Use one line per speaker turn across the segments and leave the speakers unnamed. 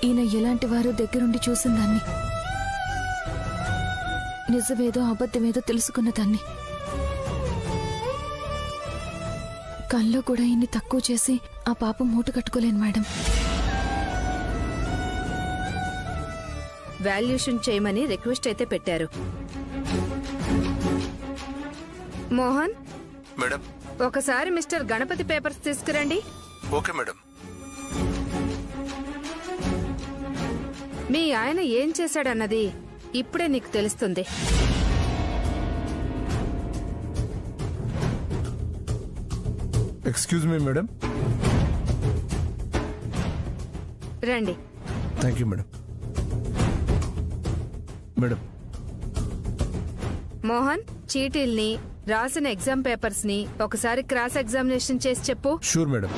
ఈయన ఎలాంటి వారో దగ్గరుండి చూసిందాన్ని, నిజమేదో అబద్ధమేదో తెలుసుకున్నదాన్ని. కల్లో కూడా ఇన్ని తక్కువ చేసి ఆ పాపం మూట కట్టుకోలేను మేడం.
వాల్యుయేషన్ చేయమని రిక్వెస్ట్ అయితే పెట్టారు. మోహన్
మేడం,
ఒకసారి మిస్టర్ గణపతి పేపర్స్ తీసుకురండి.
Okay madam.
మీ ఆయన ఏం చేశాడన్నది ఇప్పుడే నీకు తెలుస్తుంది.
Excuse me madam.
రండి.
Thank you madam. Madam,
Mohan చీటీల్ని, రాసిన ఎగ్జామ్ పేపర్స్ ని ఒకసారి క్రాస్ ఎగ్జామినేషన్ చేసి చెప్పు.
Sure madam.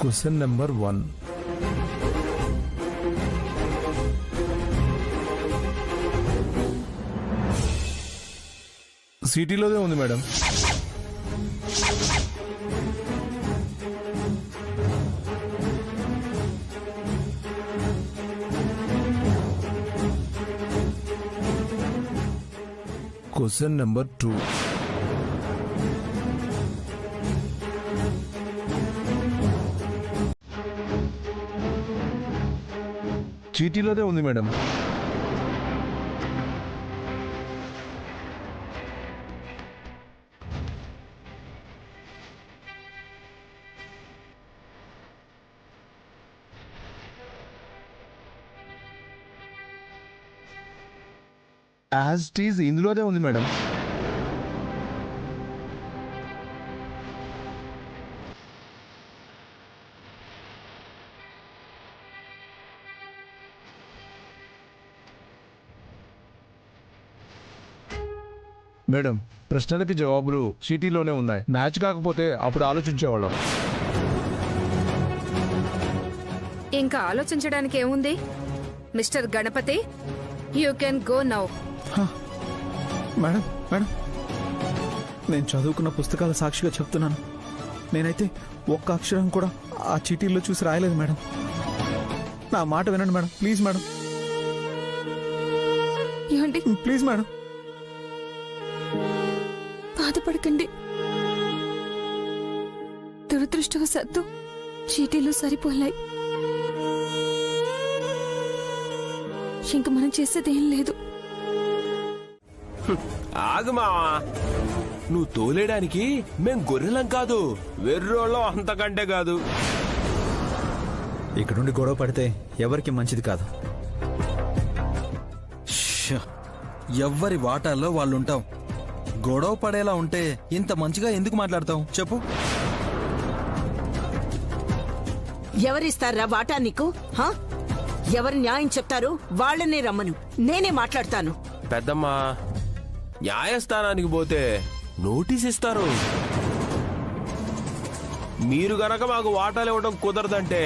Question number 1. సిటీలోదే ఉంది మేడం. Question number 2. చీటీలోదే ఉంది మేడం. యాజ్ ఇట్ ఈజ్ ఇందులోనే ఉంది మేడం. మేడం, ప్రశ్నలకి జవాబులు చీటీలోనే ఉన్నాయి. మ్యాచ్ కాకపోతే అప్పుడు ఆలోచించేవాళ్ళం.
ఇంకా ఆలోచించడానికి ఏముంది? Mister Ganapati, you can go now.
Madam madam, నేను చదువుకున్న పుస్తకాల సాక్షిగా చెప్తున్నాను, నేనైతే ఒక్క అక్షరం కూడా ఆ చీటీల్లో చూసి రాయలేదు మేడం. నా మాట వినండి మేడం, ప్లీజ్ మేడం.
ఏమండి,
ప్లీజ్ మేడం.
బాధపడకండి. దురదృష్టవశాత్తు చీటీలు సరిపోలాయి. ఇంక మనం చేసేదేం లేదు.
ఆగు మావా, నువ్వు తోలేయడానికి మేం గొర్రెలం కాదు, వెర్రోళ్ళం అంతకంటే కాదు.
ఇక్కడుండి గొడవ పడితే ఎవరికి మంచిది కాదు.
ఎవ్వరి వాటాల్లో వాళ్ళుంటాం. గొడవ పడేలా ఉంటే ఇంత మంచిగా ఎందుకు మాట్లాడతావు చెప్పు?
ఎవరిస్తారా వాటా నీకు? ఎవరు న్యాయం చెప్తారు వాళ్ళనే రమ్మను, నేనే మాట్లాడతాను.
పెద్దమ్మా, న్యాయస్థానానికి పోతే నోటీస్ ఇస్తారు. మీరు గనక మాకు వాటాలు ఇవ్వడం కుదరదంటే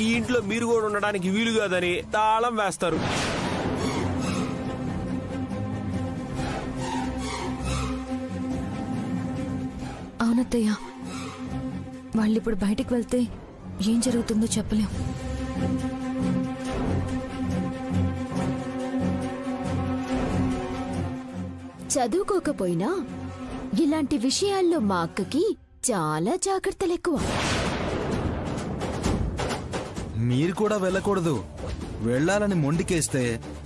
ఈ ఇంట్లో మీరు కూడా ఉండడానికి వీలు కాదని తాళం వేస్తారు.
అవునత్తయ్య, వాళ్ళిప్పుడు బయటికి వెళ్తే ఏం జరుగుతుందో చెప్పలేం.
చదువుకోకపోయినా ఇలాంటి విషయాల్లో మా అక్కకి చాలా జాగ్రత్తలు ఎక్కువ.
మీరు కూడా వెళ్ళకూడదు. వెళ్లాలని మొండికేస్తే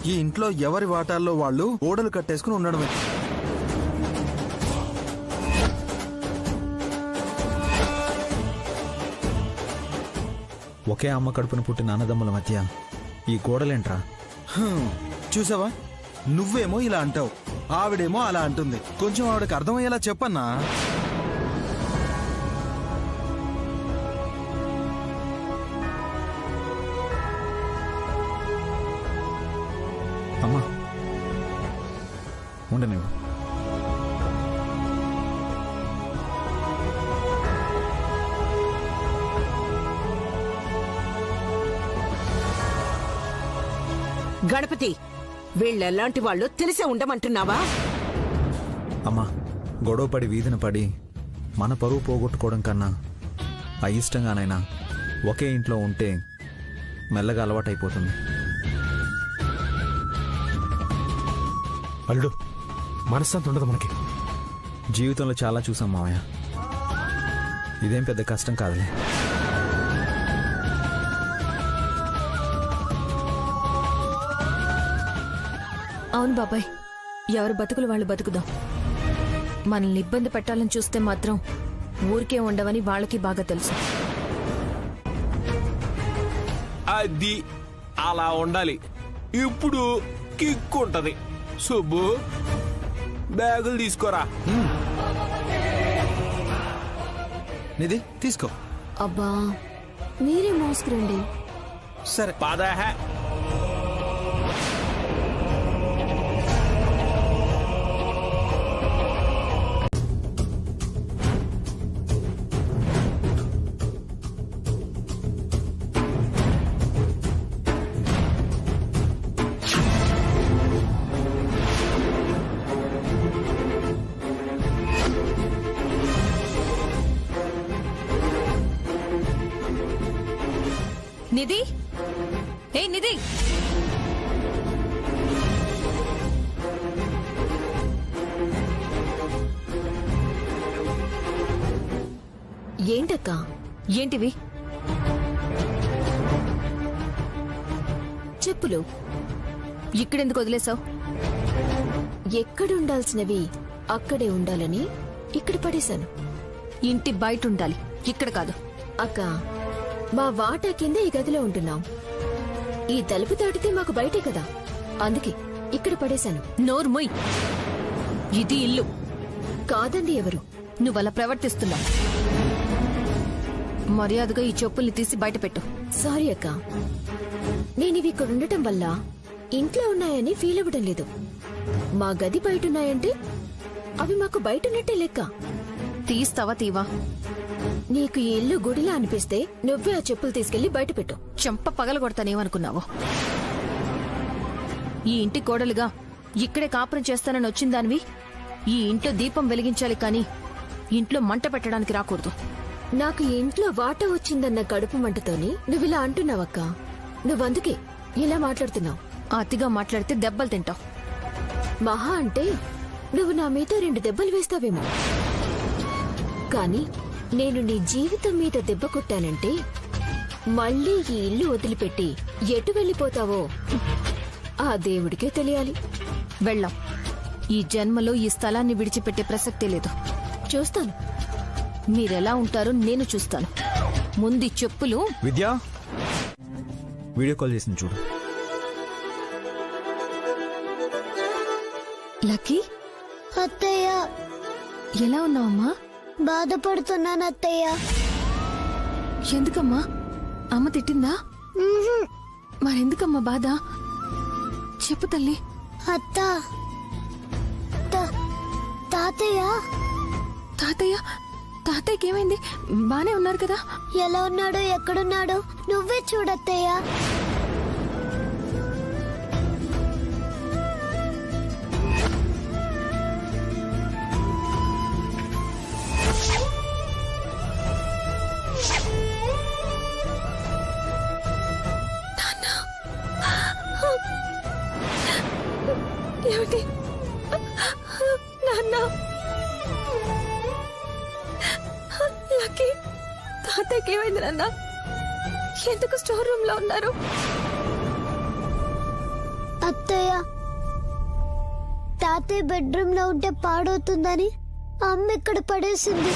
ఈ ఇంట్లో ఎవరి వాటాల్లో వాళ్ళు ఓడలు కట్టేసుకుని ఉండడమే.
ఒకే అమ్మ కడుపున పుట్టిన అన్నదమ్ముల మధ్య ఈ గోడలేంట్రా?
చూసావా, నువ్వేమో ఇలా అంటావు, ఆవిడేమో అలా అంటుంది. కొంచెం ఆవిడకి అర్థమయ్యేలా చెప్పన్నా.
అమ్మా ఉండనివ్వు.
గణపతి, వీళ్ళెలాంటి వాళ్ళు తెలిసే ఉండమంటున్నావా?
అమ్మా, గొడవ పడి వీధిన పడి మన పరువు పోగొట్టుకోవడం కన్నా అయిష్టంగానైనా ఒకే ఇంట్లో ఉంటే మెల్లగా అలవాటైపోతుంది.
అల్లుడు మనశ్శాంతి ఉండదు మనకి.
జీవితంలో చాలా చూసాం మావయ్య, ఇదేం పెద్ద కష్టం కాదులే.
అవును బాబాయ్, ఎవరు బతుకులు వాళ్ళు బతుకుదాం. మనల్ని ఇబ్బంది పెట్టాలని చూస్తే మాత్రం ఊరికే ఉండవని వాళ్ళకి బాగా తెలుసు.
అది అలా ఉండాలి. ఇప్పుడు కిక్ ఉంటది. సుబ్బు, బ్యాగులు తీసుకోరా.
నిధి తీసుకో.
అబ్బా, మీరే మోసుకురండి.
సరే
పదహ.
నిధి, ఏ నిధి,
ఏంటక్క?
ఏంటివి?
చెప్పులు
ఇక్కడెందుకు వదిలేసావు?
ఎక్కడుండాల్సినవి అక్కడే ఉండాలని ఇక్కడ పడేశాను.
ఇంటి బయట ఉండాలి, ఇక్కడ కాదు.
అక్క, మా వాటా కింద ఈ గదిలో ఉంటున్నాం. ఈ తలుపు దాటితే మాకు బయటే కదా, అందుకే ఇక్కడ పడేశాను.
నోరు మొయ్, ఇది ఇల్లు
కాదండి. ఎవరు?
నువ్వలా ప్రవర్తిస్తున్నావు. మర్యాదగా ఈ చెప్పుల్ని తీసి బయట పెట్టు.
సారీ అక్క, నేనివి ఇక్కడ ఉండటం వల్ల ఇంట్లో ఉన్నాయని ఫీల్ అవ్వడం లేదు. మా గది బయటున్నాయంటే అవి మాకు బయటున్నట్టే లెక్క.
తీస్తావా తీవా?
నీకు ఈ ఇల్లు గుడిలా అనిపిస్తే నువ్వే ఆ చెప్పులు తీసుకెళ్లి బయట పెట్టు.
చెంప పగలగొడతానేమనుకున్నావు? ఈ ఇంటి కోడలుగా ఇక్కడే కాపురం చేస్తానని వచ్చిందానివి ఈ ఇంట్లో దీపం వెలిగించాలి, కానీ ఇంట్లో మంట పెట్టడానికి రాకూడదు.
నాకు ఈ ఇంట్లో వాటా వచ్చిందన్న కడుపు మంటతోని నువ్విలా అంటున్నావక్క. నువ్వందుకే ఇలా మాట్లాడుతున్నావు.
అతిగా మాట్లాడితే దెబ్బలు తింటావు.
మహా అంటే నువ్వు నా మీద 2 దెబ్బలు వేస్తావేమో, కానీ నేను నీ జీవితం మీద దెబ్బ కొట్టానంటే మళ్ళీ ఈ ఇల్లు వదిలిపెట్టి ఎటు వెళ్ళిపోతావో ఆ దేవుడికే తెలియాలి.
వెళ్ళాం. ఈ జన్మలో ఈ స్థలాన్ని విడిచిపెట్టే ప్రసక్తే లేదు.
చూస్తాను
మీరెలా ఉంటారో నేను చూస్తాను. ముందు ఈ చెప్పులు.
విద్యా, వీడియో కాల్ చేసింది చూడు.
లక్కీ,
అత్తయ్య,
ఎలా ఉన్నావమ్మా?
బాధపడుతున్నాను అత్తయ్య.
ఎందుకమ్మా? అమ్మ తిట్టిందా? మరెందుకమ్మా బాధ? చెప్పు తల్లి.
అత్త, తాతయ్య.
తాతయ్య? తాతయ్యకి ఏమైంది? బానే ఉన్నారు కదా?
ఎలా ఉన్నాడో ఎక్కడున్నాడో నువ్వే చూడత్తయ్య.
ఏమిటి నాన్న? లక్కీ, తాతయ్యకి ఏమైంది నాన్న? ఎందుకు స్టోర్ రూమ్ లో ఉన్నారు?
అత్తయ్య, తాతయ్య బెడ్రూమ్ లో ఉంటే పాడవుతుందని అమ్మ ఇక్కడ పడేసింది.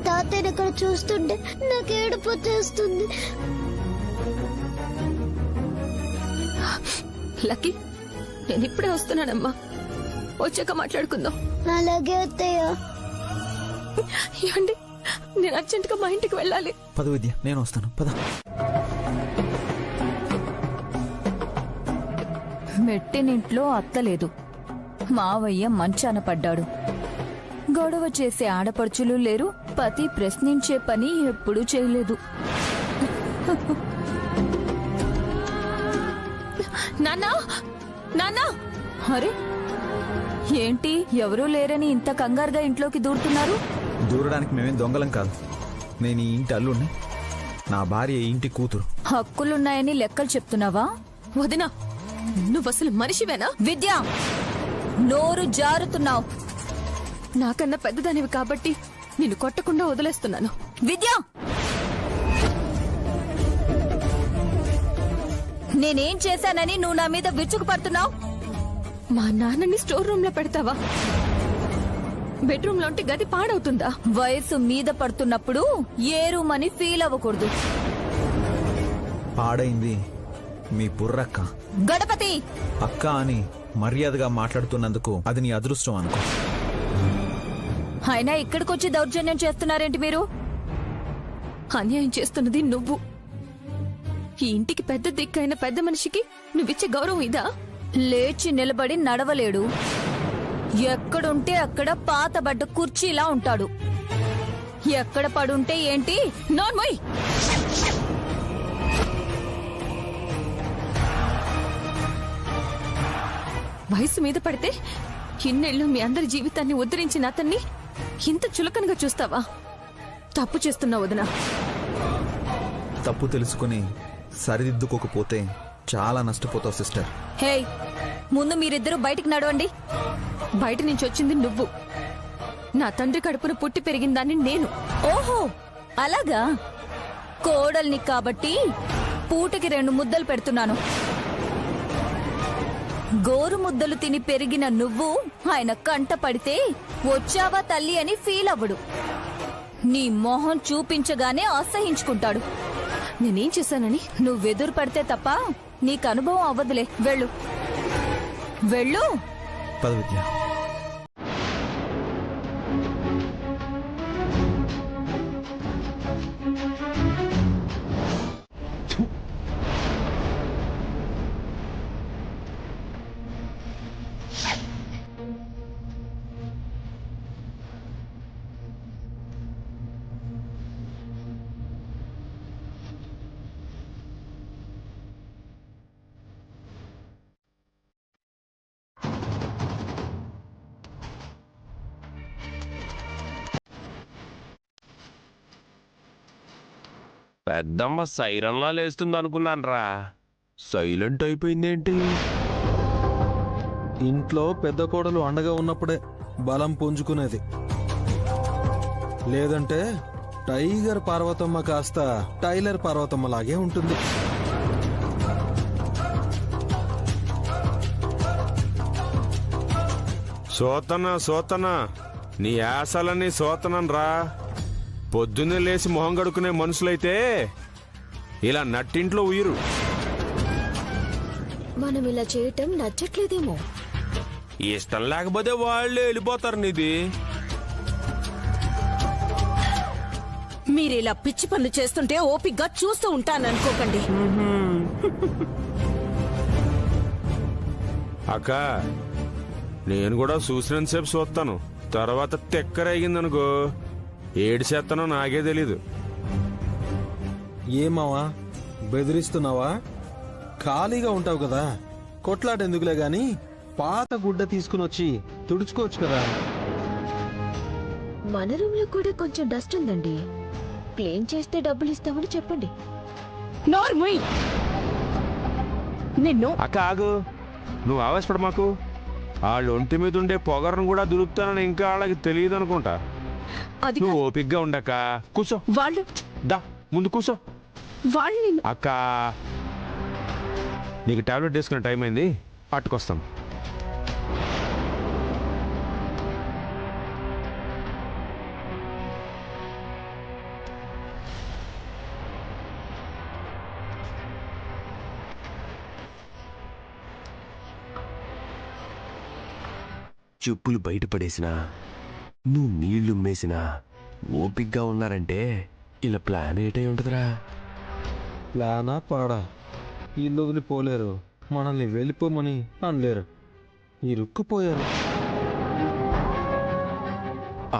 తాతయ్యని ఇక్కడ చూస్తుంటే నాకు ఏడుపు వచ్చేస్తుంది.
లక్కీ, నేను ఇప్పుడే వస్తున్నానమ్మా. వచ్చాక మాట్లాడుకుందాం.
అలాగే అత్తయ్య.
ఏమండి, నేను అర్జెంట్ గా మా ఇంటికి వెళ్ళాలి.
పద విద్య, నేను వస్తాను. పద.
మెట్టినింట్లో అత్తలేదు, మావయ్య మంచాన పడ్డాడు. గొడవ చేసే ఆడపడుచులు లేరు, పతి ప్రశ్నించే పని ఎప్పుడూ చేయలేదు.
నాన్నా, నాన్న
అరే ఏంటి ఎవరూ లేరని ఇంత కంగారుగా ఇంట్లోకి దూరుతున్నారు?
దూరడానికి మేమేం దొంగలం కాదు. నేను ఈ ఇంటి అల్లుడిని, నా భార్య ఈ ఇంటి కూతురు.
హక్కులున్నాయని లెక్కలు చెప్తున్నావా?
వదినా నువ్వు అసలు మనిషివేనా?
విద్య, నోరు జారుతున్నావు.
నాకన్నా పెద్దదానివి కాబట్టి నిన్ను కొట్టకుండా వదిలేస్తున్నాను.
విద్య, నేనేం చేశానని నువ్వు నా మీద విరుచుకుపడుతున్నావు?
మా నాన్నని స్టోర్ రూమ్ లో పెడతావా? బెడ్రూమ్ లో ఉంటే గది పాడవుతుందా?
వయసు మీద పడుతున్నప్పుడు ఏ రూమ్ అని ఫీల్ అవ్వకూడదు.
పాడైంది మీ బుర్రక్క.
గణపతి,
అక్క అని మర్యాదగా మాట్లాడుతున్నందుకు అది నీ అదృష్టం అనుకో.
అయినా ఇక్కడికొచ్చి దౌర్జన్యం చేస్తున్నారేంటి మీరు?
అన్యాయం చేస్తున్నది నువ్వు. ఈ ఇంటికి పెద్ద దిక్కైన పెద్ద మనిషికి నువ్విచ్చే గౌరవం ఇదా?
లేచి నిలబడి నడవలేడు. ఎక్కడుంటే అక్కడ పాతబడ్డ కుర్చీలా ఉంటాడు. ఎక్కడ పడుంటే ఏంటి?
నోర్మోయ్, వయసు మీద పడితే ఇన్నేళ్లు మీ అందరి జీవితాన్ని ఉద్ధరించిన అతన్ని ఇంత చులకనగా చూస్తావా? తప్పు చేస్తున్నావు వదినా.
తప్పు తెలుసుకుని సరిదిద్దుకోకపోతే చాలా నష్టపోతావు సిస్టర్.
హే, ముందు మీరిద్దరూ బయటికి నడవండి.
బయట నుంచి వచ్చింది నువ్వు. నా తండ్రి కడుపున పుట్టి పెరిగిన దాన్ని నేను.
ఓహో అలాగా. కోడల్ని కాబట్టి పూటకి 2 ముద్దలు పెడుతున్నాను. గోరు ముద్దలు తిని పెరిగిన నువ్వు ఆయన కంట పడితే వచ్చావా తల్లి అని ఫీల్ అవ్వడు. నీ మొహం చూపించగానే అసహించుకుంటాడు.
నేనేం చేశానని?
నువ్వెదురు పడితే తప్ప నీకు అనుభవం అవ్వదులే. వెళ్ళు వెళ్ళు.
పద విద్య.
పెద్దమ్మ సైరన్లా లేస్తుంది అనుకున్నాను. సైలెంట్ అయిపోయిందేంటి?
ఇంట్లో పెద్ద కోడలు అండగా ఉన్నప్పుడే బలం పుంజుకునేది. లేదంటే టైగర్ పార్వతమ్మ కాస్త టైలర్ పార్వతమ్మ లాగే ఉంటుంది.
సోతనా నీ యాసలన్నీ సోతనం రా. పొద్దున్నే లేచి మొహం గడుకునే మనుషులైతే ఇలా నట్టింట్లో ఉయిరు.
మనం ఇలా చేయటం నచ్చట్లేదేమో.
ఇష్టం లేకపోతే వాళ్ళే వెళ్ళిపోతారు. నీది
మీరిలా పిచ్చి పనులు చేస్తుంటే ఓపిగ్గా చూస్తూ ఉంటాననుకోకండి.
అక్క, నేను కూడా చూసినంతసేపు చూస్తాను. తర్వాత తెక్కరేగిందనుకో ఏడిచేస్తానో నాకే తెలీదు.
ఏమావా బెదిరిస్తున్నావా? ఖాళీగా ఉంటావు కదా, కొట్లాటెందుకులే గాని పాత గుడ్డ తీసుకుని వచ్చి తుడుచుకోవచ్చు కదా.
మన రూమ్ లో కూడా కొంచెం డస్ట్ ఉందండి. క్లీన్ చేస్తే డబ్బులు ఇస్తామని చెప్పండి.
నోర్మోయ్, నిన్ను.
అక్క ఆగు, నువ్వు ఆవేశపడ మాకు. వాళ్ళ ఒంటి మీద ఉండే పొగరను కూడా దులుపుతానని ఇంకా వాళ్ళకి తెలియదు అనుకుంటా. నువ్వు ఓపిగ్గా ఉండక కూర్చో.
వాళ్ళు
దా ముందు కూర్చో.
వాళ్ళు
అక్క, నీకు టాబ్లెట్ వేసుకునే టైం అయింది, పట్టుకొస్తాం. చెప్పులు బయటపడేసినా నువ్వు నీళ్లు ఉమ్మేసినా ఓపిగ్గా ఉన్నారంటే ఇలా ప్లాన్ ఏటై ఉంటుందిరా.
ప్లానా పాడా? ఇల్లు వదిలిపోలేరు, మనల్ని వెళ్ళిపోమని అనలేరు, ఇరుక్కుపోయారు.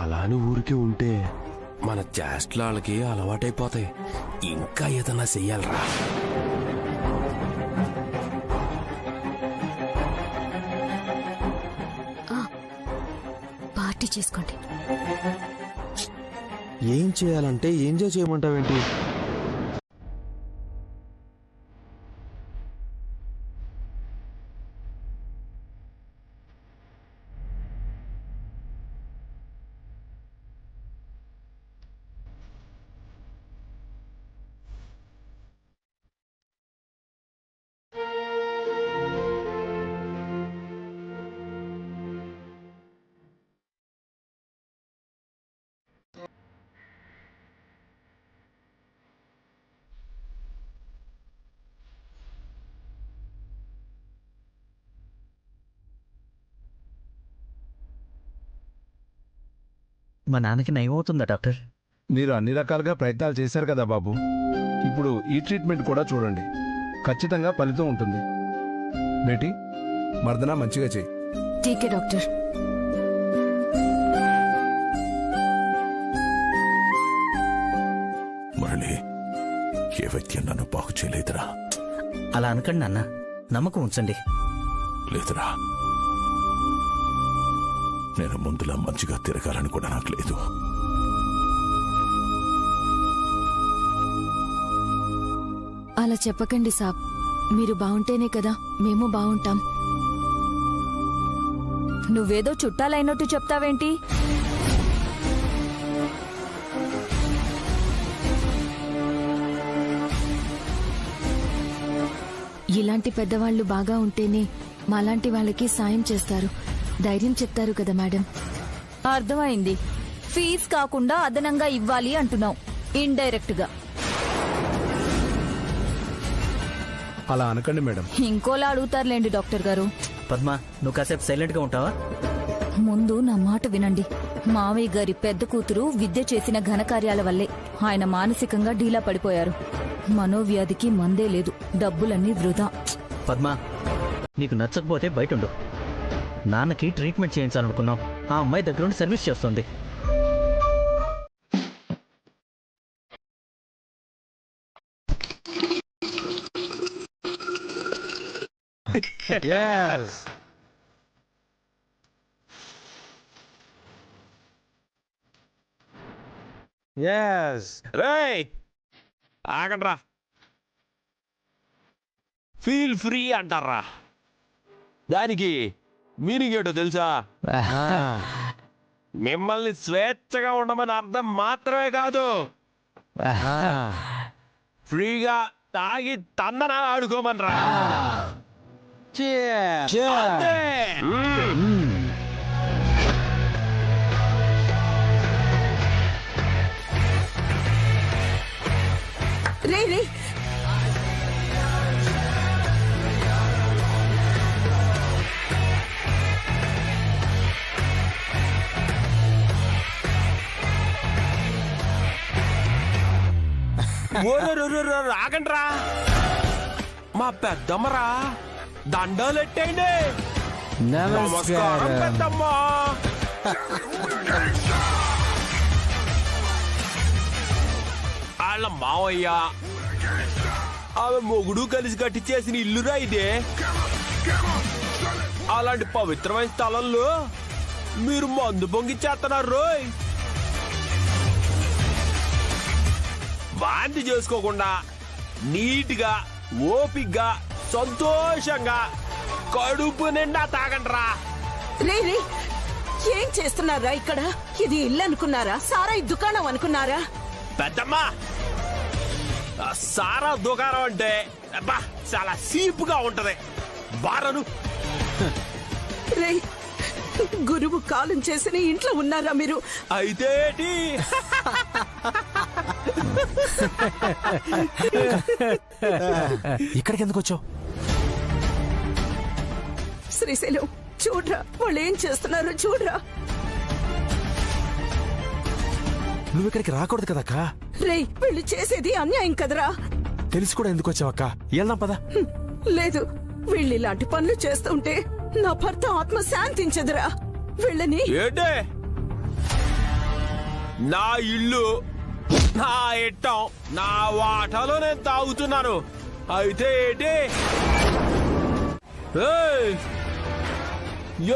అలానే ఊరికే ఉంటే మన చేష్టలు వాళ్ళకి అలవాటైపోతాయి. ఇంకా ఏదన్నా చెయ్యాలరా.
డెలివరీ చేసుకోండి.
ఏం చేయాలంటే ఎంజాయ్ చేయమంటావేంటి?
మా నాన్నకి నయమవుతుందా డాక్టర్?
మీరు అన్ని రకాలుగా ప్రయత్నాలు చేశారు కదా బాబు. ఇప్పుడు ఈ ట్రీట్మెంట్ కూడా చూడండి, ఖచ్చితంగా ఫలితం ఉంటుంది. బేటీ, మర్దన మంచిగా చెయ్యి.
ఠీకే డాక్టర్.
మురళి, ఏ వైద్యం నన్ను బాగు చేయలేదురా.
అలా అనకండి నాన్న, నమ్మకం ఉంచండి.
లేదురా, నేను ముందులా మంచిగా తిరగాలని కూడా నాకు లేదు.
అలా చెప్పకండి సాబ్. మీరు బాగుంటేనే కదా మేము బాగుంటాం.
నువ్వేదో చుట్టాలైనట్టు చెప్తావేంటి?
ఇలాంటి పెద్దవాళ్లు బాగా ఉంటేనే మాలాంటి వాళ్ళకి సాయం చేస్తారు, ధైర్యం చెప్తారు కదా మేడం.
అర్థమైంది. ఫీజ్ కాకుండా అదనంగా ఇవ్వాలి అంటున్నావు, ఇండైరెక్ట్ గా.
అలా అనకండి మేడం.
ఇంకోలా అడుగుతారులేండి డాక్టర్ గారు.
పద్మ, నువ్వు కాసేపు సైలెంట్ గా ఉంటావా?
ముందు నా మాట వినండి. మావయ్య గారి పెద్ద కూతురు విద్య చేసిన ఘనకార్యాల వల్లే ఆయన మానసికంగా ఢీలా పడిపోయారు. మనోవ్యాధికి మందే లేదు, డబ్బులన్నీ వృధా.
పద్మ, నీకు నచ్చకపోతే బయట ఉండు. నాన్నకి ట్రీట్మెంట్ చేయించాలనుకున్నాం, ఆ అమ్మాయి దగ్గర నుండి సర్వీస్ చేస్తుంది.
రేయ్, ఆగండ్రా. ఫీల్ ఫ్రీ అంటారా? దానికి మీనింగ్ ఏంటో తెలుసా? మిమ్మల్ని స్వేచ్ఛగా ఉండమని అర్థం మాత్రమే కాదు, ఫ్రీగా తాగి తందన ఆడుకోమనరా. అంతే.
రే రే,
ఆగండ్రా. మా పెద్దమ్మరా, దండాలెట్టండి. నమస్కారం పెద్దమ్మ. వాళ్ళ మావయ్య, ఆమె మొగుడు కలిసి కట్టి చేసిన ఇల్లురా ఇదే. అలాంటి పవిత్రమైన స్థలంలో మీరు మందు పొంగిచ్చేస్తున్నారు రోయ్. వాంతి చేసుకోకుండా నీట్గా, ఓపిగ్గా, సంతోషంగా కడుపు నిండా తాగండ్రా.
రే రే, ఏం చేస్తున్నారా ఇక్కడ? ఇది ఇల్లు అనుకున్నారా? సారా దుకాణం అనుకున్నారా?
పెద్దమ్మా, సారా దుకాణం అంటే అబ్బా చాలా సీపుగా ఉంటది. బారను.
రే, గురువు కాలం చేసిన ఇంట్లో ఉన్నారా మీరు?
అయితే ఏంటి?
ఇక్కడికి ఎందుకు వచ్చావు?
శ్రీశైలం, చూడ్రా వాళ్ళు ఏం చేస్తున్నారో చూడ్రా.
నువ్వు ఇక్కడికి రాకూడదు కదక్కా.
రే, వీళ్ళు చేసేది అన్యాయం కదరా.
తెలిసి కూడా ఎందుకు వచ్చావక్క? వెళ్దాం పద.
లేదు, వీళ్ళు ఇలాంటి పనులు చేస్తుంటే నా భర్త ఆత్మ శాంతించదురా. వీళ్ళని
ఏంటే? నా ఇల్లు, నా ఇట్టం, నా వాటాలో నేను తాగుతున్నాను. అయితే ఏంటి?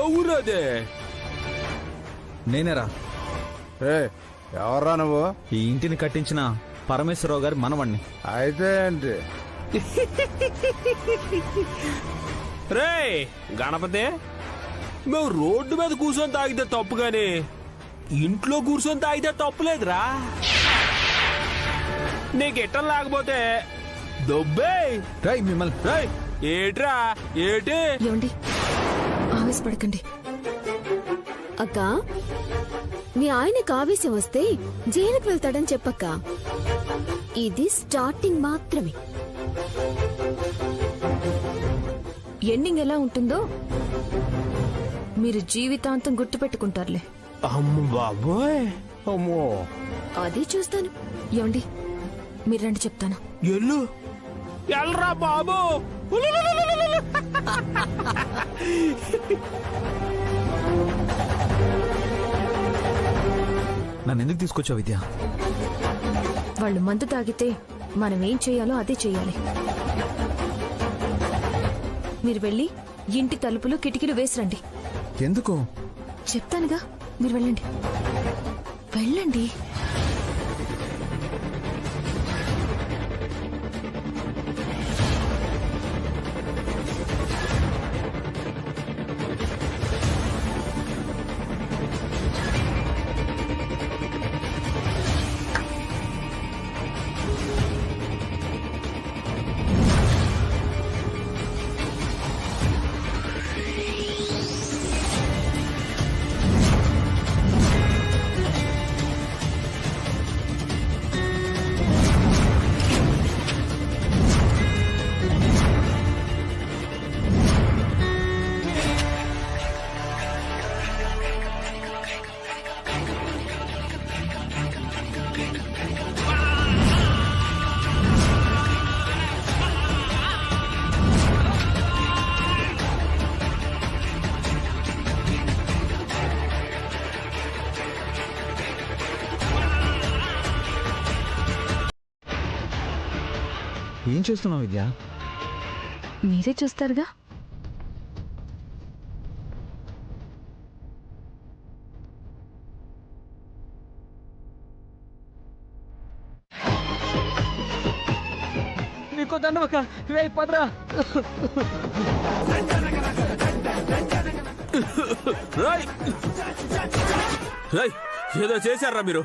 ఎవరదే?
నేనేరా
ఎవర్రా నువ్వు?
ఈ ఇంటిని కట్టించిన పరమేశ్వరరావు గారి మనవణ్ణి.
అయితే ఏంటి?
రే గణపతి, మేము రోడ్డు మీద కూర్చొని తాగితే తప్పు గాని ఇంట్లో కూర్చొని తాగితే తప్పులేదురా. నీకు ఇట్టం లేకపోతే దొబ్బే.
మిమ్మల్ని
ఏట్రా ఏటి?
ఏమండి ఆవేశపడకండి.
అక్క, మీ ఆయనకు ఆవేశం వస్తే జైలుకు వెళ్తాడని చెప్పక్క. ఇది స్టార్టింగ్ మాత్రమే.
ఎండింగ్ ఎలా ఉంటుందో మీరు జీవితాంతం గుర్తుపెట్టుకుంటారులే.
అమ్మ బాబోయ్, అమ్మో.
అది చూస్తాను.
ఏమండి మీరు రండి చెప్తాను.
ఎల్లు ఎల్రా బాబు.
నన్ను ఎందుకు తీసుకొచ్చావు విద్య?
వాళ్ళు మందు తాగితే మనం ఏం చేయాలో అదే చేయాలి. మీరు వెళ్ళి ఇంటి తలుపులు కిటికీలు వేసిరండి.
ఎందుకు?
చెప్తానుగా, మీరు వెళ్ళండి. వెళ్ళండి.
ఏం చేస్తున్నావు విద్య?
మీరే చూస్తారుగా.
నీకో దండవక వే పదరా.
ఏదో చేశారా మీరు?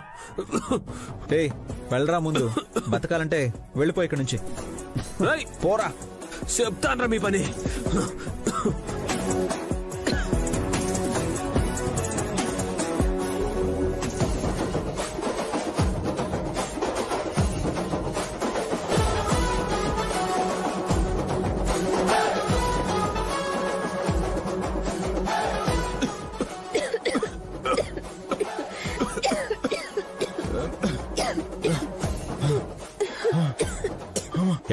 వెళ్ళరా ముందు. బతకాలంటే వెళ్ళిపో ఇక్కడి నుంచి.
పోరా, చెప్తాన్రా మీ పని.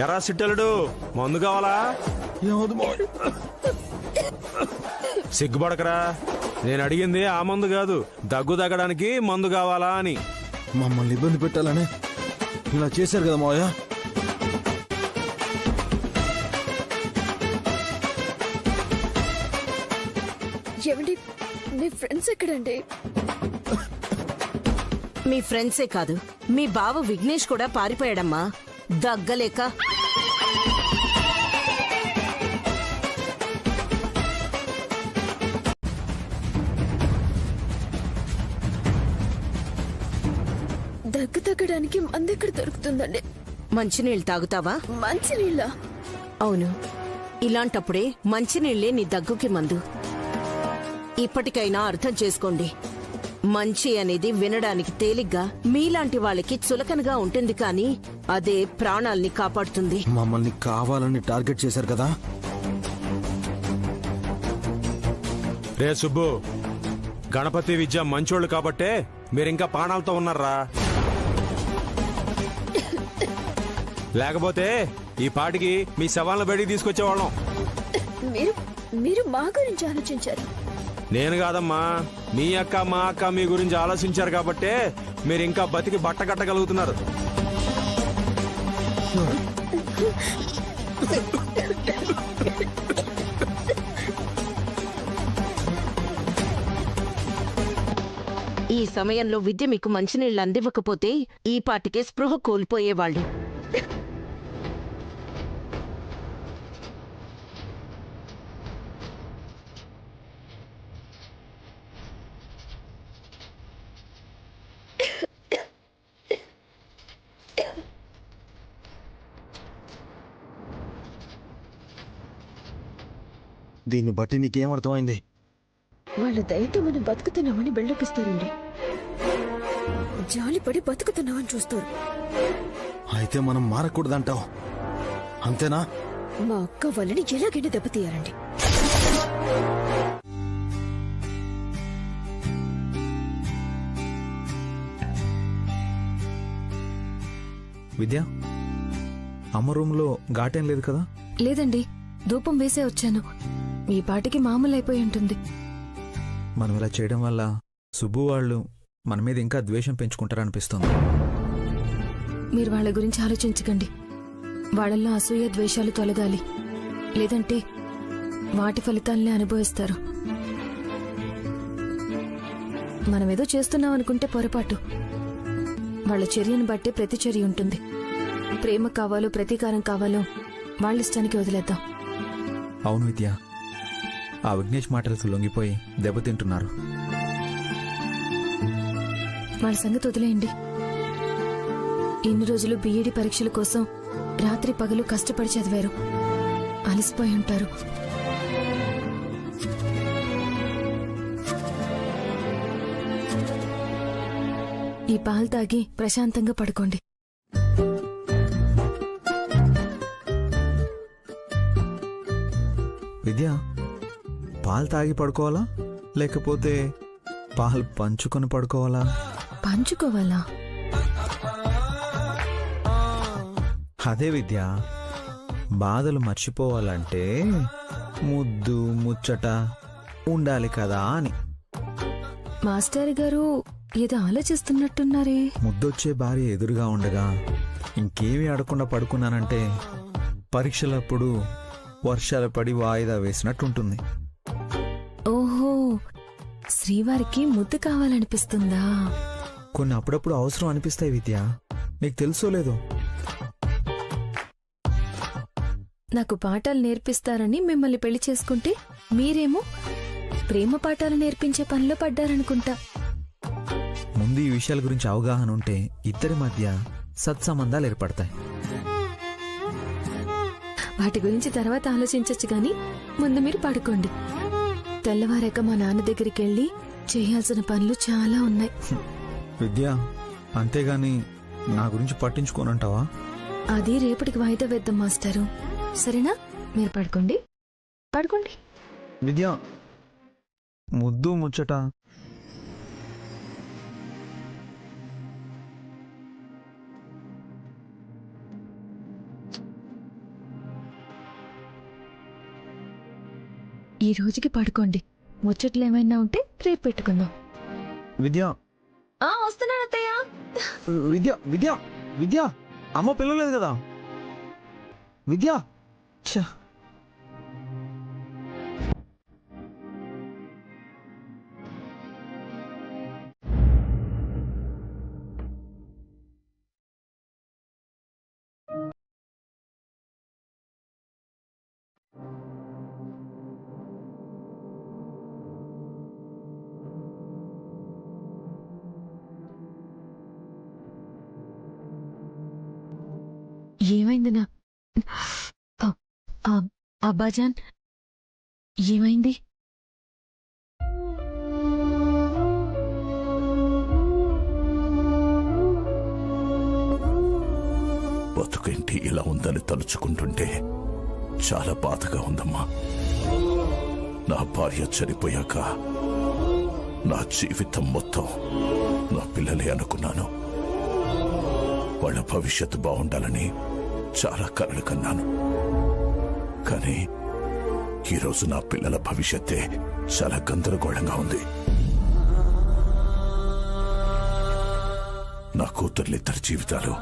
ఎరా సిట్టలుడు, మందు కావాలా? సిగ్గుపడకరా, నేను అడిగింది ఆ మందు కాదు, దగ్గు తగ్గడానికి మందు కావాలా అని.
మమ్మల్ని ఇబ్బంది పెట్టాలనే ఇలా చేశారు కదా మావయ్య.
ఏమండి, మీ ఫ్రెండ్స్ ఎక్కడండి?
మీ ఫ్రెండ్సే కాదు, మీ బావ విఘ్నేష్ కూడా పారిపోయాడమ్మా దగ్గలేక.
దగ్గు తగ్గడానికి మందెక్కడ దొరుకుతుందండి?
మంచినీళ్ళు తాగుతావా?
మంచినీళ్ళ?
అవును, ఇలాంటప్పుడే మంచినీళ్లే నీ దగ్గుకి మందు. ఇప్పటికైనా అర్థం చేసుకోండి. మంచి అనేది వినడానికి తేలిగ్గా మీలాంటి వాళ్ళకి చులకనగా ఉంటుంది, కానీ అదే ప్రాణాల్ని కాపాడుతుంది.
మమ్మల్ని కావాలని టార్గెట్ చేశారు కదా.
రే సుబ్బు, గణపతి విద్య మంచోళ్ళు కాబట్టే మీరింకా ప్రాణాలతో ఉన్నారా. లేకపోతే ఈ పాటికి మీ శవాలను బయటికి తీసుకొచ్చేవాళ్ళం.
మీరు మా గురించి ఆలోచించారు.
నేను కాదమ్మా, మీ అక్క మా అక్క మీ గురించి ఆలోచించారు కాబట్టే మీరు ఇంకా బతికి బట్ట కట్టగలుగుతున్నారు.
సమయంలో విద్య మీకు మంచినీళ్ళు అందివ్వకపోతే ఈ పాటికే స్పృహ కోల్పోయేవాళ్ళు.
దీన్ని బట్టి నీకేమర్థమైంది?
వాళ్ళ దయతో మనం బతుకుతున్నామని బిల్డపిస్తారండి. జాలిపడి బతుకుతున్నామని చూస్తారు.
అయితే మనం మారకూడదంటావు అంతేనా?
మా అక్క వాళ్ళని ఎలాగైనా దెబ్బతీయాలండి.
విద్య, అమ్మ రూమ్లో ఘాటేం లేదు కదా?
లేదండి, ధూపం వేసే వచ్చాను. ఈ పాటికి మామూలు అయిపోయి ఉంటుంది.
మనం ఇలా చేయడం వల్ల సుబ్బు వాళ్ళు మన మీద ఇంకా ద్వేషం పెంచుకుంటారనిపిస్తుంది.
మీరు వాళ్ళ గురించి ఆలోచించకండి. వాళ్ళల్లో అసూయ ద్వేషాలు తొలగాలి, లేదంటే వాటి ఫలితాలనే అనుభవిస్తారు. మనమేదో చేస్తున్నాం అనుకుంటే పొరపాటు. వాళ్ళ చర్యను బట్టే ప్రతిచర్య ఉంటుంది. ప్రేమ కావాలో ప్రతీకారం కావాలో వాళ్ళ ఇష్టానికి వదిలేద్దాం.
అవును విద్య, ఆ విఘ్నేష్ మాటలకు లొంగిపోయి దెబ్బతింటున్నారు.
వాళ్ళ సంగతి వదిలేయండి. ఇన్ని రోజులు బీఈడీ పరీక్షల కోసం రాత్రి పగలు కష్టపడి చదివారు. అలసిపోయి ఉంటారు. ఈ పాలు తాగి ప్రశాంతంగా పడుకోండి.
విద్య, పాలు తాగి పడుకోవాలా లేకపోతే పాలు పంచుకొని పడుకోవాలా?
పంచుకోవాలా?
అదే విద్య, బాధలు మర్చిపోవాలంటే ముద్దు ముచ్చట ఉండాలి కదా అని.
మాస్టర్ గారు ఏదో ఆలోచిస్తున్నట్టున్నారే.
ముద్దొచ్చే భార్య ఎదురుగా ఉండగా ఇంకేమీ అడగకుండా పడుకున్నానంటే పరీక్షలప్పుడు వర్షాలు పడి వాయిదా వేసినట్టుంటుంది.
ఓహో, శ్రీవారికి ముద్దు కావాలనిపిస్తుందా?
కొన్ని అప్పుడప్పుడు అవసరం అనిపిస్తాయి విద్య, నీకు తెలుసో లేదో.
నాకు పాఠాలు నేర్పిస్తారని మిమ్మల్ని పెళ్లి చేసుకుంటే మీరేమో ప్రేమ పాఠాలు నేర్పించే పనిలో పడ్డారనుకుంటా.
ముందు ఈ విషయాల గురించి అవగాహన ఉంటే ఇద్దరి మధ్య సత్సంబంధాలు ఏర్పడతాయి.
వాటి గురించి తర్వాత ఆలోచించచ్చు గాని ముందు మీరు పడుకోండి. తెల్లవారాక మా నాన్న దగ్గరికి వెళ్ళి చేయాల్సిన పనులు చాలా ఉన్నాయి.
విద్య, అంతేగాని నా గురించి పట్టించుకోనంటావా?
అది రేపటికి వాయిదా వేద్దాం మాస్టారు. సరేనా? మీరు పడుకోండి. పడుకోండి.
విద్య, ముద్దు ముచ్చట
ఈ రోజుకి పడుకోండి. ముచ్చట్లు ఏమైనా ఉంటే రేపు పెట్టుకుందాం.
విద్య,
వస్తున్నాను అత్తయ్య.
విద్య విద్య విద్య, అమ్మ పిలవలేదు కదా విద్య. ఛ,
ఏమైంది నా అబ్బాజాన్? ఏమైంది?
బతుకేంటి ఇలా ఉందని తలుచుకుంటుంటే చాలా బాధగా ఉందమ్మా. నా భార్య చనిపోయాక నా జీవితం మొత్తం నా పిల్లలే అనుకున్నాను. వాళ్ళ భవిష్యత్తు బాగుండాలని చాలా కలలు కన్నాను. కానీ ఈరోజు నా పిల్లల భవిష్యత్తే చాలా గందరగోళంగా ఉంది. నా కూతుర్లిద్దరి జీవితాలు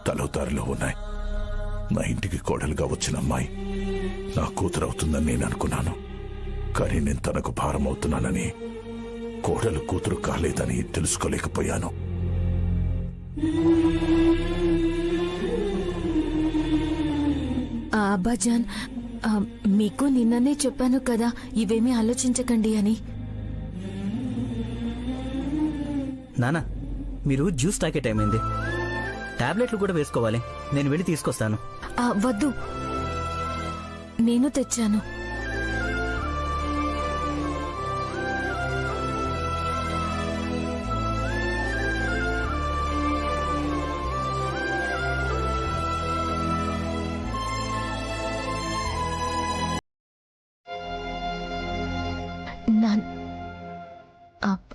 తలోదారిలో ఉన్నాయి. నా ఇంటికి కోడలుగా వచ్చిన అమ్మాయి నా కూతురవుతుందని నేను అనుకున్నాను. కానీ నేను తనకు భారం అవుతున్నానని కోడలు కూతురు కాలేదని తెలుసుకోలేకపోయాను.
అబ్బాజాన్, మీకు నిన్ననే చెప్పాను కదా ఇవేమీ ఆలోచించకండి అని.
నానా, మీరు జ్యూస్ తాగే టైం అయింది. టాబ్లెట్లు కూడా వేసుకోవాలి. నేను వెళ్ళి తీసుకొస్తాను.
వద్దు, నేను తెచ్చాను.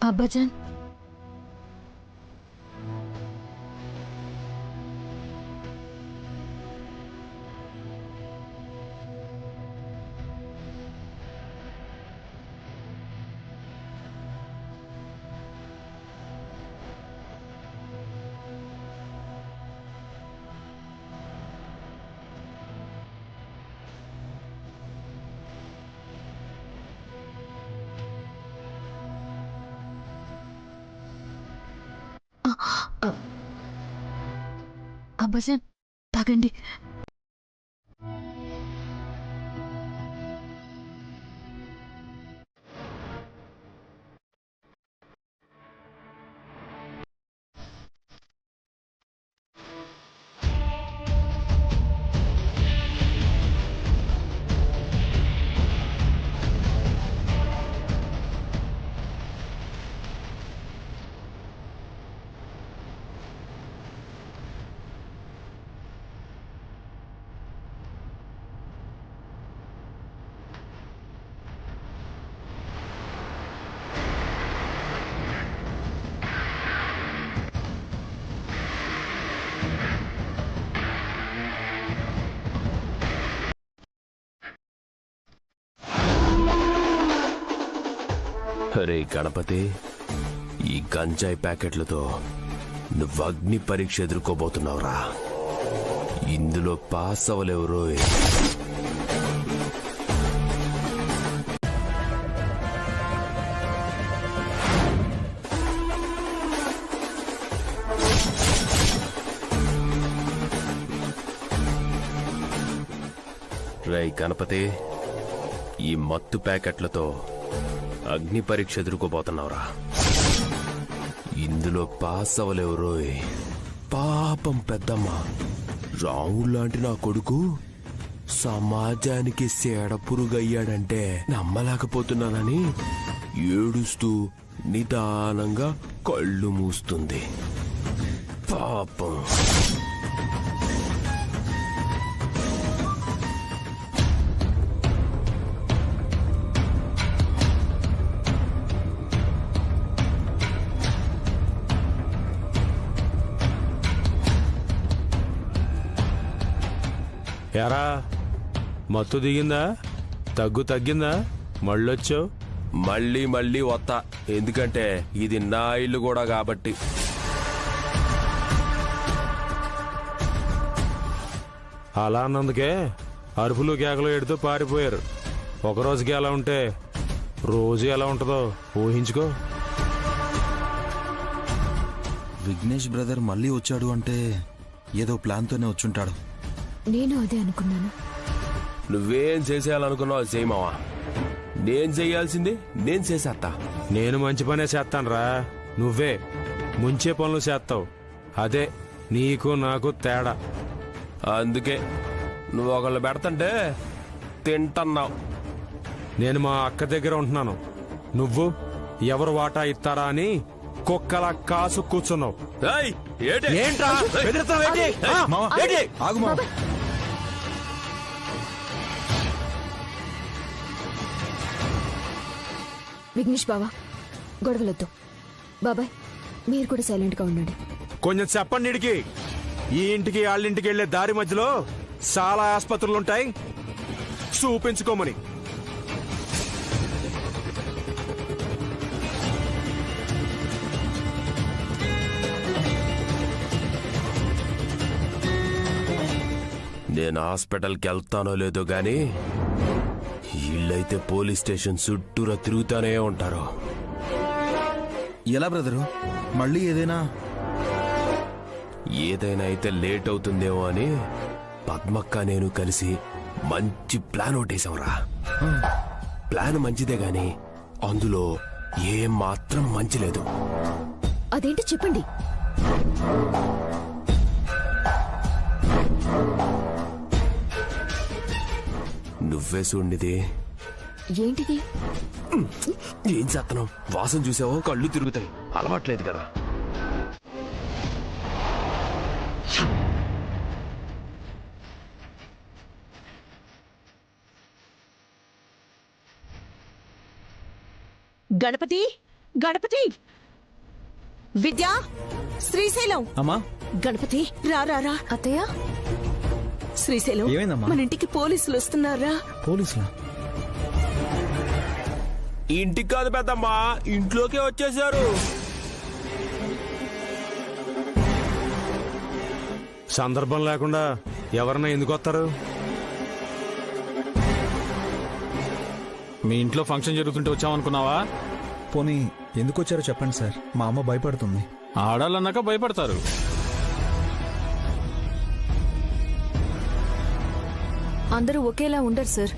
అబ్బాజాన్, అబ్బాజాన్ తాగండి.
అరే గణపతి, ఈ గంజాయి ప్యాకెట్లతో నువ్వు అగ్ని పరీక్ష ఎదుర్కోబోతున్నావురా. ఇందులో పాస్ అవ్వలేవురో. రేయ్ గణపతి, ఈ మత్తు ప్యాకెట్లతో అగ్ని పరీక్ష ఎదుర్కోబోతున్నావురా. ఇందులో పాస్ అవ్వలేవురోయ్. పాపం పెద్దమ్మ, రాముడు లాంటి నా కొడుకు సమాజానికి సేడపురుగయ్యాడంటే నమ్మలేకపోతున్నానని ఏడుస్తూ నిదానంగా కళ్ళు మూస్తుంది. పాపం.
ఎరా, మత్తు దిగిందా? తగ్గిందా? మళ్ళొచ్చావు?
మళ్ళీ వస్తా. ఎందుకంటే ఇది నా ఇల్లు కూడా కాబట్టి.
అలా అన్నందుకే అరుపులు కేకలు ఎడుతూ పారిపోయారు. ఒకరోజుకి ఎలా ఉంటే రోజు ఎలా ఉంటుందో ఊహించుకో.
విఘ్నేష్ బ్రదర్ మళ్ళీ వచ్చాడు అంటే ఏదో ప్లాన్తోనే వచ్చుంటాడు.
నేను అదే అనుకున్నాను.
నువ్వేం చేసేయాలనుకున్నావు చేయమావా. నేను చెయ్యాల్సింది నేను చేసేస్తా.
నేను మంచి పనే చేస్తానురా, నువ్వే ముంచే పనులు చేస్తావు. అదే నీకు నాకు తేడా.
అందుకే నువ్వు ఒకళ్ళు పెడతంటే తింటన్నావు.
నేను మా అక్క దగ్గర ఉంటున్నాను. నువ్వు ఎవరు వాటా ఇస్తారా అని కుక్కలా కాసు కూర్చున్నావు.
విఘ్నేష్ బావా, గొడవలొద్దు. బాబాయ్, మీరు కూడా సైలెంట్ గా ఉండండి.
కొంచెం చెప్పండి. ఇడికి ఈ ఇంటికి వాళ్ళింటికి వెళ్లే దారి మధ్యలో చాలా ఆసుపత్రులుంటాయి, చూపించుకోమని.
నేను హాస్పిటల్కి వెళ్తానో లేదో గాని వీళ్ళైతే పోలీస్ స్టేషన్ చుట్టూరా తిరుగుతానే ఉంటారు.
ఎలా బ్రదరు? మళ్ళీ ఏదైనా
ఏదైనా అయితే లేట్ అవుతుందేమో అని పద్మక్క నేను కలిసి మంచి ప్లాన్ ఒకటేసాంరా. ప్లాన్ మంచిదే గాని అందులో ఏం మాత్రం మంచి లేదు.
అదేంటి చెప్పండి.
నువ్వే చూడిది.
ఏంటిది?
ఏం చేస్తున్నావు? వాసన చూసావో కళ్ళు తిరుగుతాయి. అలవాట్లేదు కదా.
గణపతి, గణపతి, విద్య, శ్రీశైలం.
అమ్మా
గణపతి రా రా రా.
అత్తయ్య,
శ్రీశైలం,
ఏమైందమ్మా?
మన ఇంటికి పోలీసులు వస్తున్నారా?
పోలీసులా?
ఇంటికి కాదు పెద్దమ్మా, ఇంట్లోకే వచ్చేసారు.
సందర్భం లేకుండా ఎవరన్నా ఎందుకు వస్తారు?
మీ ఇంట్లో ఫంక్షన్ జరుగుతుంటే వచ్చామనుకున్నావా? పోనీ ఎందుకు వచ్చారో చెప్పండి సార్, మా అమ్మ భయపడుతుంది. ఆడాలన్నాక భయపడతారు.
అందరూ ఒకేలా ఉండరు సార్.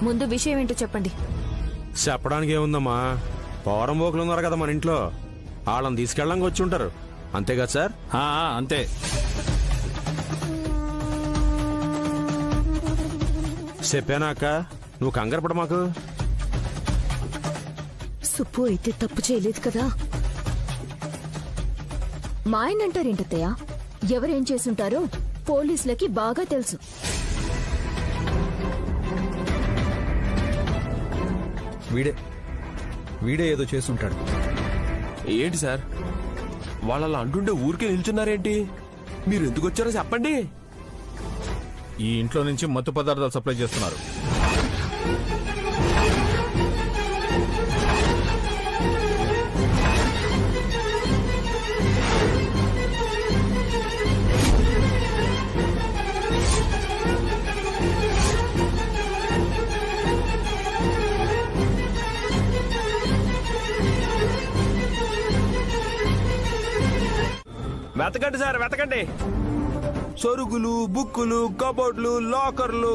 ముందు విషయం ఏంటో చెప్పండి.
చెప్పడానికి ఏముందమ్మా, పౌరం పోకులు ఉన్నారు కదా మన ఇంట్లో, వాళ్ళని తీసుకెళ్ళడానికి వచ్చి ఉంటారు. అంతే కదా సార్?
అంతే.
చెప్పానా అక్క, నువ్వు కంగారు పడ మాకు.
సుప్పు అయితే తప్పు చేయలేదు కదా?
మా ఆయన అంటారేంటత్తయ్య? ఎవరేం చేసుంటారో పోలీసులకి బాగా తెలుసు.
వీడే ఏదో చేస్తుంటాడు.
ఏంటి సార్ వాళ్ళ అంటుంటే ఊరికే నిల్చున్నారేంటి? మీరు ఎందుకు వచ్చారో చెప్పండి.
ఈ ఇంట్లో నుంచి మత్తు పదార్థాలు సప్లై చేస్తున్నారు.
వెతకండి సార్, వెతకండి. సొరుగులు, బుక్కులు, కబోర్డ్లు, లాకర్లు,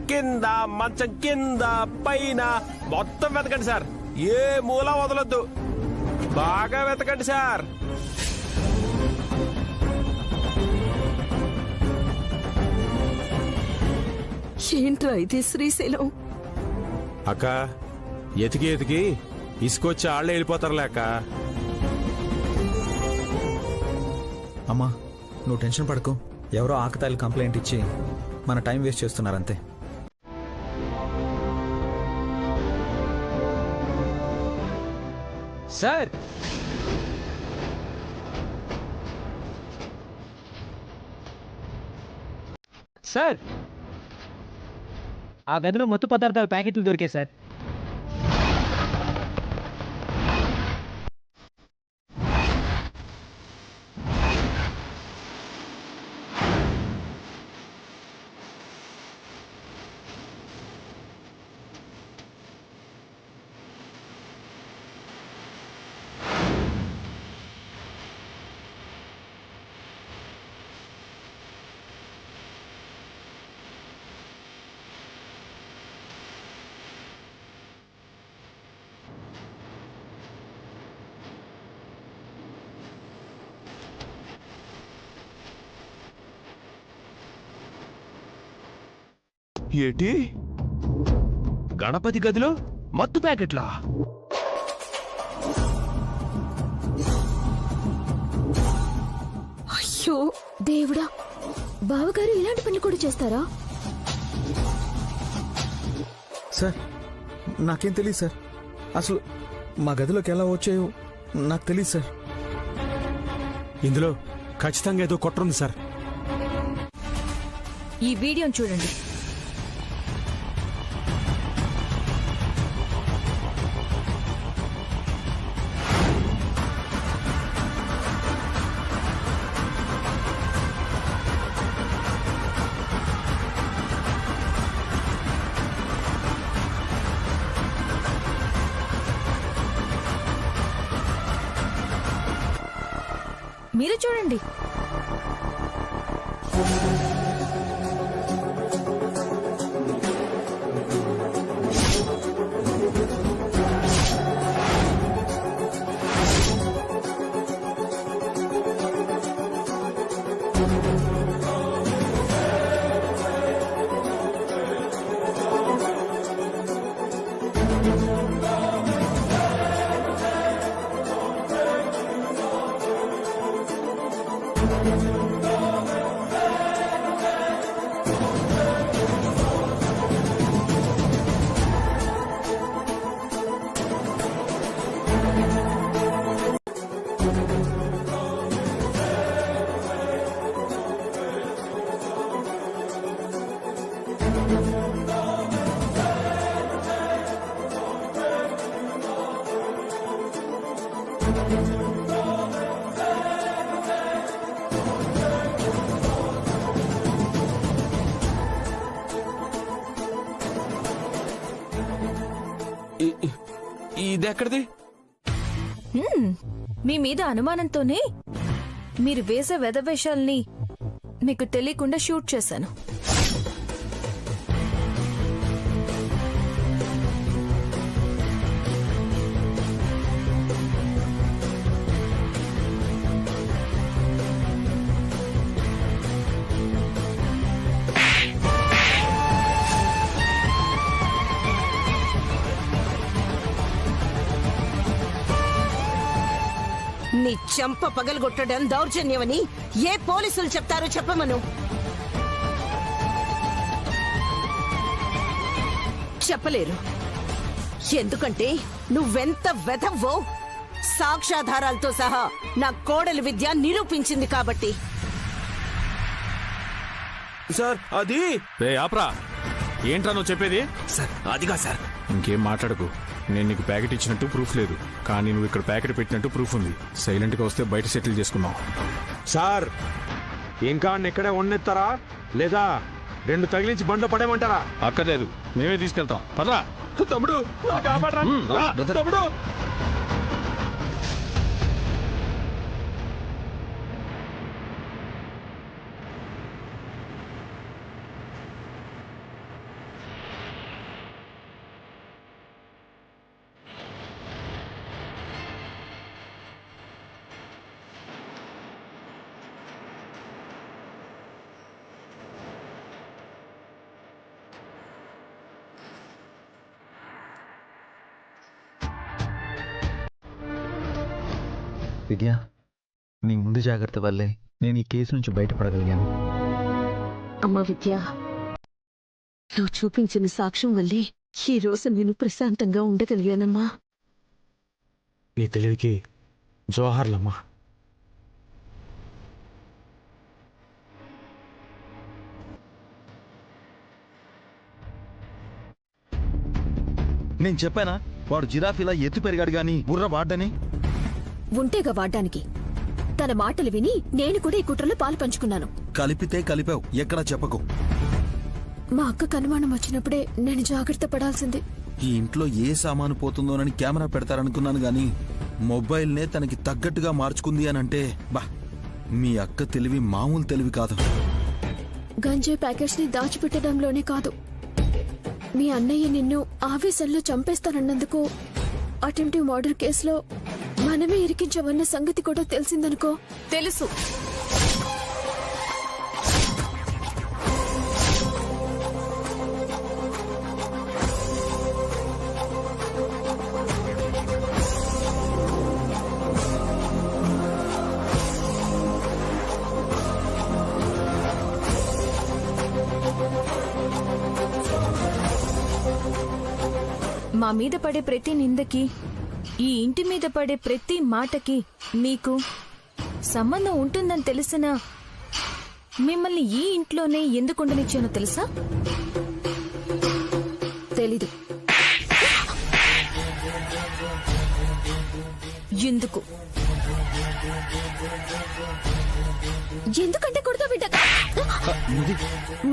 కింద, మంచం కింద, పైన మొత్తం వెతకండి సార్. ఏ మూల వదలొద్దు. బాగా వెతకండి సార్.
ఏంట్రా ఇది శ్రీశైలం?
అక్క, ఎతికి ఎతికి ఇసుకొచ్చి ఆళ్లే వెళ్ళిపోతారులే అక్క.
అమ్మా నువ్వు టెన్షన్ పడకు. ఎవరో ఆకతాయిలు కంప్లైంట్ ఇచ్చి మన టైం వేస్ట్ చేస్తున్నారంతే.
సార్, సార్, ఆ గదిలో మత్తు పదార్థాల ప్యాకెట్లు దొరికాయి సార్.
ఏంటి గణపతి గదిలో మత్తు ప్యాకెట్లా?
అయ్యో
దేవుడా, బావగారు ఇలాంటి పని కూడా చేస్తారా?
సార్ నాకేం తెలియదు సార్. అసలు మా గదిలోకి ఎలా వచ్చాయో నాకు తెలియదు సార్.
ఇందులో ఖచ్చితంగా ఏదో కుట్ర సార్.
ఈ వీడియోని చూడండి. మీరే చూడండి.
ఇదెక్కడిది?
మీ మీద అనుమానంతోనే మీరు వేసే వెధవేషాల్ని మీకు తెలియకుండా షూట్ చేశాను.
నీ చెంప పగలగొట్టడం దౌర్జన్యమని ఏ పోలీసులు చెప్తారో చెప్పమను. చెప్పలేరు. ఎందుకంటే నువ్వెంత వెధవ్వో సాక్ష్యాధారాలతో సహా నా కోడలి విద్య నిరూపించింది కాబట్టి.
సార్ అది
రే ఆప్రా, ఏంట్రా నువ్వు చెప్పేది?
సార్ అదిగా సార్.
ఇంకేం మాట్లాడకు. నేను నీకు ప్యాకెట్ ఇచ్చినట్టు ప్రూఫ్ లేదు, కానీ నువ్వు ఇక్కడ ప్యాకెట్ పెట్టినట్టు ప్రూఫ్ ఉంది. సైలెంట్గా వస్తే బయట సెటిల్ చేసుకున్నావు.
సార్ ఇంకా ఇక్కడే ఉండెత్తారా లేదా 2 తగిలించి బండ్లో పడేమంటారా?
అక్కర్లేదు, మేమే తీసుకెళ్తాం. పదరా
తమ్ముడు, కాపాడరా తమ్ముడు.
విద్య, నీ ముందు జాగ్రత్త వల్లే నేను ఈ కేసు నుంచి బయటపడగలిగాను.
అమ్మ విద్య, నువ్వు చూపించిన సాక్ష్యం వల్లే ఈ రోజు నేను ప్రశాంతంగా ఉండగలిగానమ్మా.
నీ తెలివికి జోహార్లమ్మా.
నేను చెప్పానా వాడు జిరాఫీలా ఎత్తు పెరిగాడు గాని బుర్ర వాడ్డని?
ఉంటేగా వాడ్డానికి. తన మాటలు విని నేను కూడా ఈ కుట్రలో పాలు పంచుకున్నాను.
కలిపితే కలిపావు, ఎక్కడా చెప్పకు.
మా అక్కకు అనుమానం వచ్చినప్పుడే నేను జాగ్రత్త పడాల్సింది.
ఈ ఇంట్లో ఏ సామాను పోతుందోనని కెమెరా పెడతారనుకున్నాను గాని మొబైల్నే తనకి తగ్గట్టుగా మార్చుకుంది అనంటే బా, మీ అక్క తెలివి మామూలు తెలివి కాదు.
గంజాయి ప్యాకెట్స్ ని దాచిపెట్టడంలోనే కాదు, మీ అన్నయ్య నిన్ను ఆవేశంలో చంపేస్తానన్నందుకు అటెంప్టివ్ మర్డర్ కేసులో మనమే ఇరికించమన్న సంగతి కూడా తెలిసిందనుకో.
తెలుసు. మా మీద పడే ప్రతి నిందకి, ఈ ఇంటి మీద పడే ప్రతి మాటకి మీకు సంబంధం ఉంటుందని తెలిసినా మిమ్మల్ని ఈ ఇంట్లోనే ఎందుకు ఉండనిచ్చానో తెలుసా? తెలీదు. ఎందుకు?
ఎందుకంటే కొడతా బిడ్డగా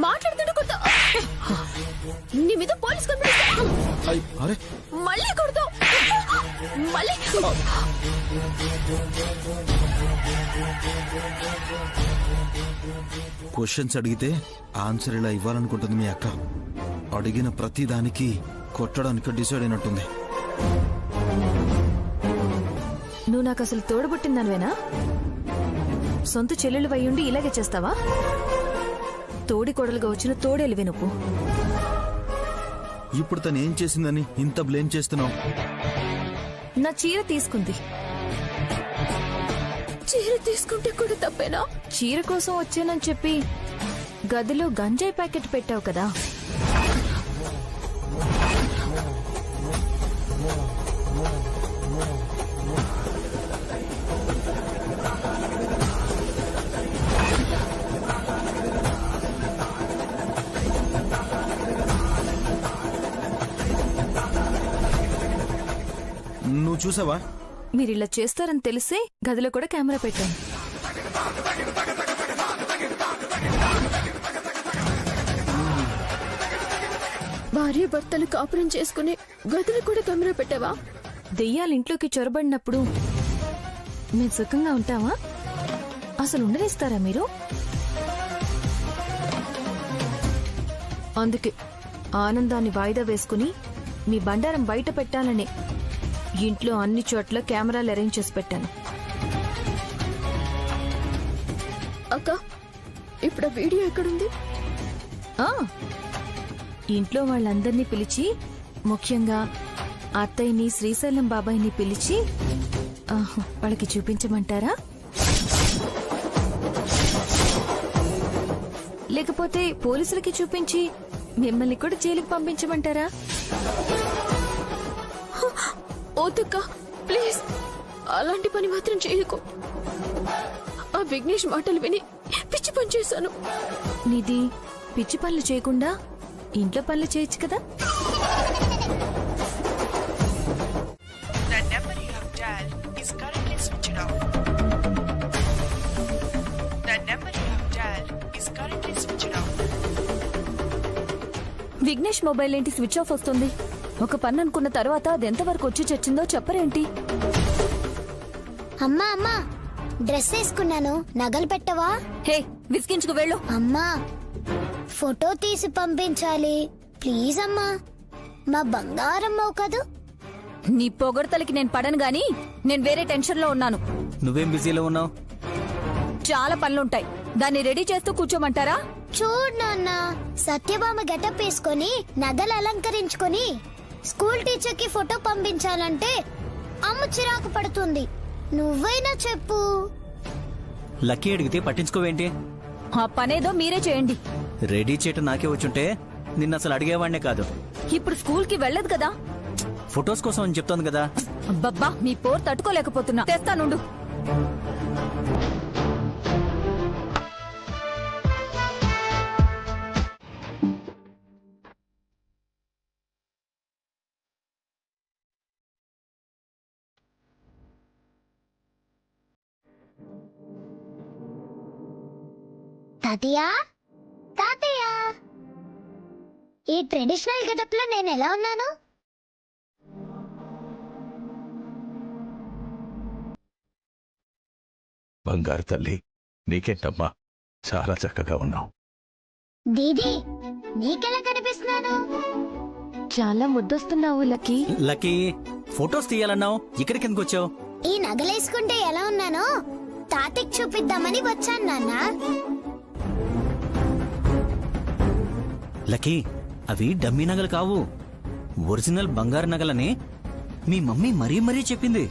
మాట్లాడుతుంటే కొడతా. నీ మీద పోలీస్ కంప్లైంట్. మళ్ళీ కొడతావు. మళ్ళీ
క్వశ్చన్స్ అడిగితే ఆన్సర్ ఇలా ఇవ్వాలనుకుంటుంది మీ అక్క. అడిగిన ప్రతి దానికి కొట్టడానికి డిసైడ్ అయినట్టుంది.
నువ్వు నాకు అసలు తోడబుట్టిందనివేనా? సొంత చెల్లెలు వయ్యుండి ఇలాగే చేస్తావా? తోడి కొడలుగా వచ్చిన తోడేలివే నువ్వు.
ఇప్పుడు తను ఏం చేసిందని ఇంత బ్లేమ్ చేస్తున్నావు?
నా చీర తీసుకుంది.
చీర తీసుకుంటే కూడా తప్పేనా?
చీర కోసం వచ్చానని చెప్పి గదిలో గంజాయి ప్యాకెట్ పెట్టావు కదా.
నువ్వు చూసావా?
మీరిలా చేస్తారని తెలిసే గదిలో కూడా కెమెరా పెట్టాను.
భార్య భర్తలు కాపురం చేసుకుని గదిలో కూడా కెమెరా పెట్టావా?
దెయ్యాలు ఇంట్లోకి చొరబడినప్పుడు మేము సుఖంగా ఉంటావా? అసలు ఉండనిస్తారా మీరు? అందుకే ఆనందాన్ని వాయిదా వేసుకుని మీ బండారం బయట పెట్టాలని ఇంట్లో అన్ని చోట్ల కెమెరాలు అరేంజ్ చేసి పెట్టాను.
అక్క, ఇప్పుడు వీడియో ఎక్కడుంది?
ఇంట్లో వాళ్ళందరినీ పిలిచి, ముఖ్యంగా అత్తయ్యని శ్రీశైలం బాబాయిని పిలిచి వాళ్ళకి చూపించమంటారా? లేకపోతే పోలీసులకి చూపించి మిమ్మల్ని కూడా జైలుకి పంపించమంటారా?
ఓతక్క, ప్లీజ్ అలాంటి పని మాత్రం చేయకు. ఆ విఘ్నేష్ మాటలు విని పిచ్చి పని చేశాను.
నిధి, పిచ్చి పనులు చేయకుండా ఇంట్లో పనులు చేయొచ్చు కదా.
విఘ్నేష్ మొబైల్ ఏంటి స్విచ్ ఆఫ్ వస్తుంది? ఒక పని అనుకున్న తర్వాత అది ఎంతవరకు వచ్చి చచ్చిందో చెప్పరేంటి?
అమ్మా అమ్మా, డ్రెస్ వేసుకున్నాను, నగలు పెట్టవా?
హే, విసిగించుకు వెళ్ళు.
అమ్మా, ఫోటో తీసి పంపించాలి ప్లీజ్ అమ్మా. మా బంగారం కదూ.
నీ పొగడతలకి నేను పడను గాని నేను వేరే టెన్షన్ లో ఉన్నాను.
నువ్వేం బిజీలో ఉన్నావు?
చాలా పనులుంటాయి. దాన్ని రెడీ చేస్తూ కూర్చోమంటారా?
చూడు నాన్న, సత్యభామ గెటప్ వేసుకొని నగలు అలంకరించుకొని స్కూల్ టీచర్ కి ఫోటో పంపించాలంటే అమ్మ చిరాకు పడుతుంది. నువ్వైనా చెప్పు.
లక్కీ అడిగితే పట్టించుకోవేంటి?
ఆ పనేదో మీరే చేయండి.
రెడీ చేయటం నాకే వచ్చుంటే నిన్న అసలు అడిగేవాడినే కాదు.
ఇప్పుడు స్కూల్ కి వెళ్ళదు కదా.
ఫొటోస్ కోసం అని చెప్తోంది కదా.
అబ్బబ్బా, మీ పోరు తట్టుకోలేకపోతున్నా. తెస్తానుండు.
తాతయ్య, తాతయ్య, ఈ ట్రెడిషనల్ గెటప్ లో నేను ఎలా ఉన్నాను?
బంగారు తల్లి, నీకేంటమ్మా, చాలా చక్కగా ఉన్నావు.
దీదీ, నీకెలా కనిపిస్తున్నాను?
చాలా ముద్దొస్తున్నావు లక్కీ.
లక్కీ, ఫొటోస్ తీయాలన్నావు, ఇక్కడికి ఎందుకు వచ్చావు?
ఈ నగలేసుకుంటే ఎలా ఉన్నానో తాతయ్యకి చూపిద్దామని వచ్చాను నాన్న.
లక్కీ, అవి డమ్మీ నగలు కావు, ఒరిజినల్ బంగారు నగలని మీ మమ్మీ మరీ మరీ చెప్పింది.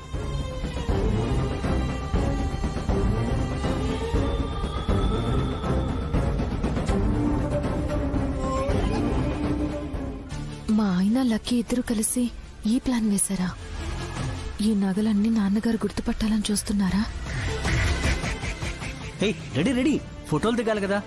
మా ఆయన లక్కీ ఇద్దరు కలిసి ఈ ప్లాన్ వేశారా? ఈ నగలన్నీ నాన్నగారు గుర్తుపట్టాలని చూస్తున్నారా?
రెడీ రెడీ, ఫోటోలు దిగాలి కదా.